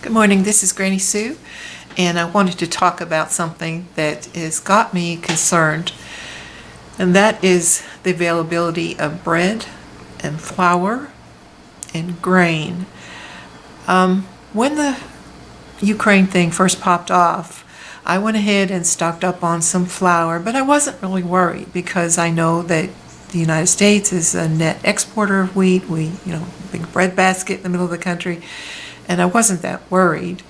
Good morning, this is Granny Sue, and I wanted to talk about something that has got me concerned, and that is the availability of bread and flour and grain. When the Ukraine thing first popped off, I went ahead and stocked up on some flour, but I wasn't really worried because I know that the United States is a net exporter of wheat. We, big bread basket in the middle of the country. And I wasn't that worried.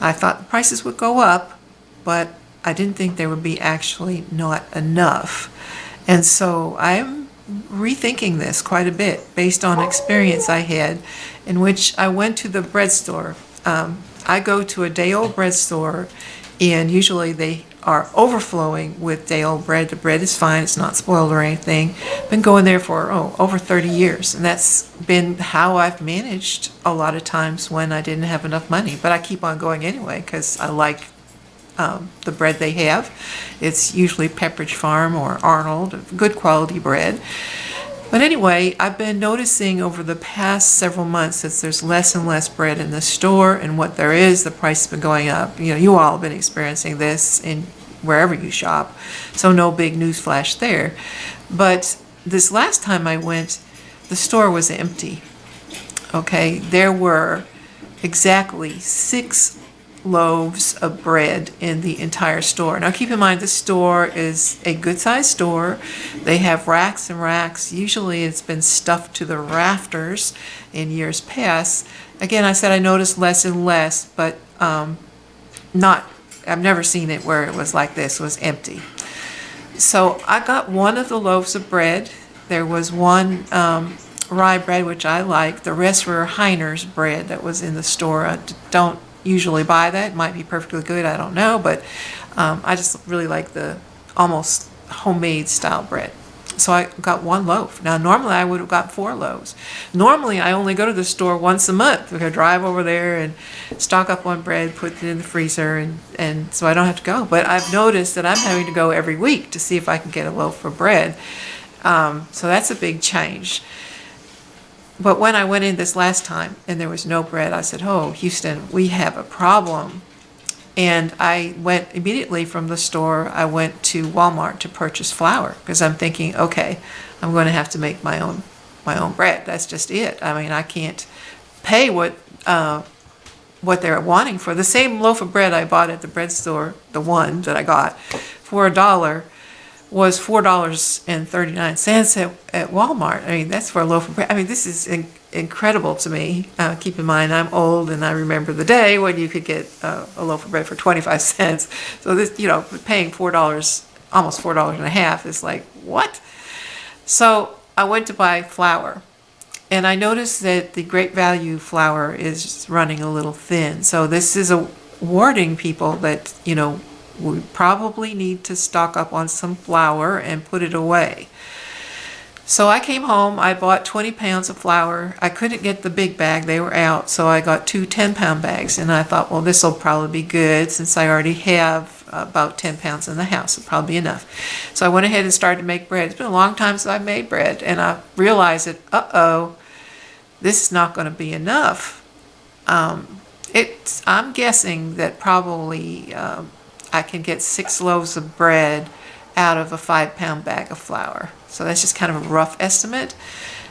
I thought the prices would go up, but I didn't think there would be actually not enough. And so I'm rethinking this quite a bit based on experience I had in which I went to the bread store. I go to a day-old bread store, and usually they are overflowing with day-old bread. The bread is fine, it's not spoiled or anything. Been going there for over 30 years, and that's been how I've managed a lot of times when I didn't have enough money. But I keep on going anyway because I like the bread they have. It's usually Pepperidge Farm or Arnold, good quality bread. But anyway, I've been noticing over the past several months that there's less and less bread in the store, and what there is, the price has been going up. You all have been experiencing this in wherever you shop, so no big news flash there. But this last time I went, the store was empty. Okay, there were exactly 6 loaves of bread in the entire store. Now keep in mind, the store is a good sized store. They have racks and racks. Usually it's been stuffed to the rafters in years past. Again, I said I noticed less and less, but I've never seen it where it was like this, it was empty. So I got one of the loaves of bread. There was one rye bread, which I like. The rest were Heiner's bread that was in the store. I don't usually buy that. It might be perfectly good, I don't know, but I just really like the almost homemade style bread. So I got one loaf. Now normally I would have got 4 loaves. Normally I only go to the store once a month. I drive over there and stock up on bread, put it in the freezer, and so I don't have to go. But I've noticed that I'm having to go every week to see if I can get a loaf of bread. So that's a big change. But when I went in this last time and there was no bread, I said, "Oh, Houston, we have a problem." And I went immediately from the store, I went to Walmart to purchase flour because I'm thinking, okay, I'm going to have to make my own bread. That's just it. I mean, I can't pay what they're wanting for. The same loaf of bread I bought at the bread store, the one that I got for $1, was $4.39 at Walmart. I mean, that's for a loaf of bread. I mean, this is incredible to me. Keep in mind, I'm old, and I remember the day when you could get a loaf of bread for 25 cents. So this, paying $4, almost $4.50 is like, what? So I went to buy flour, and I noticed that the Great Value flour is running a little thin. So this is a warning people that, we probably need to stock up on some flour and put it away. So I came home, I bought 20 pounds of flour. I couldn't get the big bag, they were out, so I got 2 10-pound bags, and I thought, well, this will probably be good since I already have about 10 pounds in the house. It'll probably be enough. So I went ahead and started to make bread. It's been a long time since I've made bread, and I realized that, this is not going to be enough. I'm guessing that probably I can get 6 loaves of bread out of a 5-pound bag of flour. So that's just kind of a rough estimate.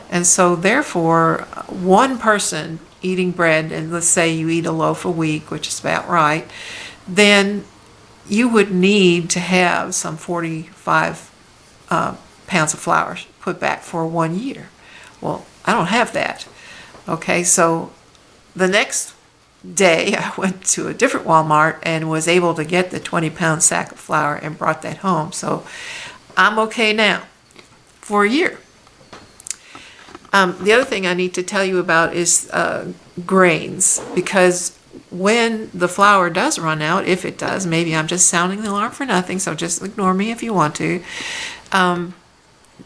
And so therefore, one person eating bread, and let's say you eat a loaf a week, which is about right, then you would need to have some 45 pounds of flour put back for 1 year. Well, I don't have that. Okay, so the next day I went to a different Walmart and was able to get the 20-pound sack of flour and brought that home. So I'm okay now for a year. The other thing I need to tell you about is grains, because when the flour does run out, if it does, maybe I'm just sounding the alarm for nothing, so just ignore me if you want to,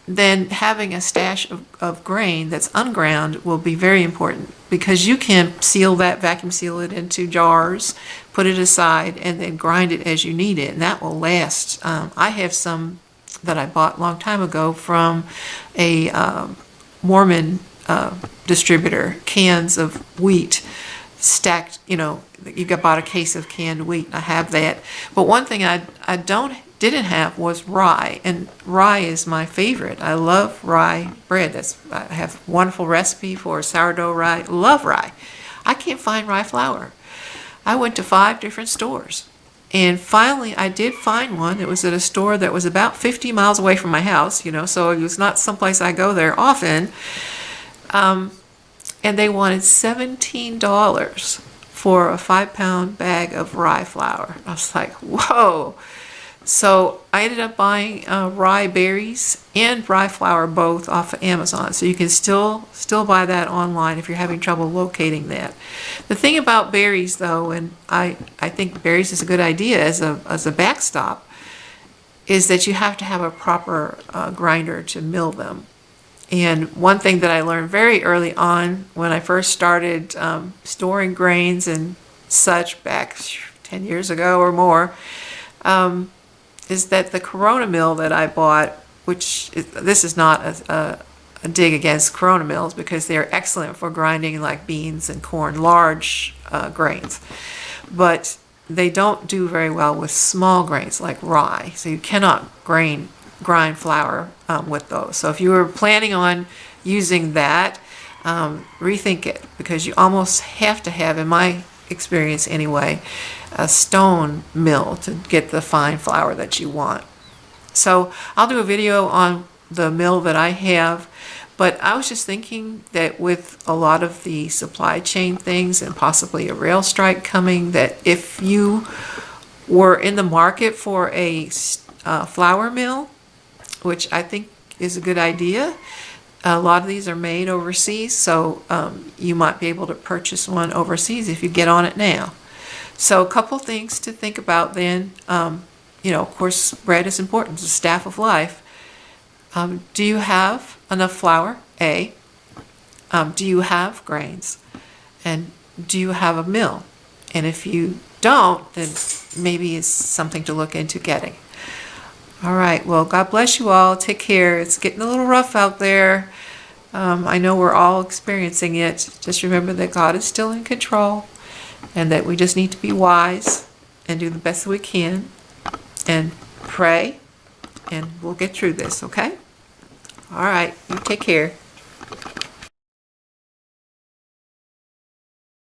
then having a stash of grain that's unground will be very important, because you can vacuum seal it into jars, put it aside, and then grind it as you need it, and that will last. I have some that I bought a long time ago from a Mormon distributor, cans of wheat stacked, you got bought a case of canned wheat. I have that. But one thing I didn't have was rye, and rye is my favorite. I love rye bread. I have a wonderful recipe for sourdough rye. Love rye. I can't find rye flour. I went to 5 different stores, and finally I did find one. It was at a store that was about 50 miles away from my house, so it was not someplace I go there often. And they wanted $17 for a 5-pound bag of rye flour. I was like, whoa. So I ended up buying rye berries and rye flour both off of Amazon. So you can still buy that online if you're having trouble locating that. The thing about berries, though, and I think berries is a good idea as a backstop, is that you have to have a proper grinder to mill them. And one thing that I learned very early on when I first started storing grains and such back 10 years ago or more, is that the Corona mill that I bought, this is not a dig against Corona mills because they're excellent for grinding like beans and corn, large grains. But they don't do very well with small grains like rye. So you cannot grind flour with those. So if you were planning on using that, rethink it, because you almost have to have, in my experience anyway, a stone mill to get the fine flour that you want. So I'll do a video on the mill that I have, but I was just thinking that with a lot of the supply chain things and possibly a rail strike coming, that if you were in the market for a flour mill, which I think is a good idea. A lot of these are made overseas, so you might be able to purchase one overseas if you get on it now. So a couple things to think about then. Of course, bread is important. It's the staff of life. Do you have enough flour? A. Do you have grains? And do you have a mill? And if you don't, then maybe it's something to look into getting. All right, well, God bless you all. Take care. It's getting a little rough out there. I know we're all experiencing it. Just remember that God is still in control and that we just need to be wise and do the best that we can and pray, and we'll get through this, okay? All right, you take care.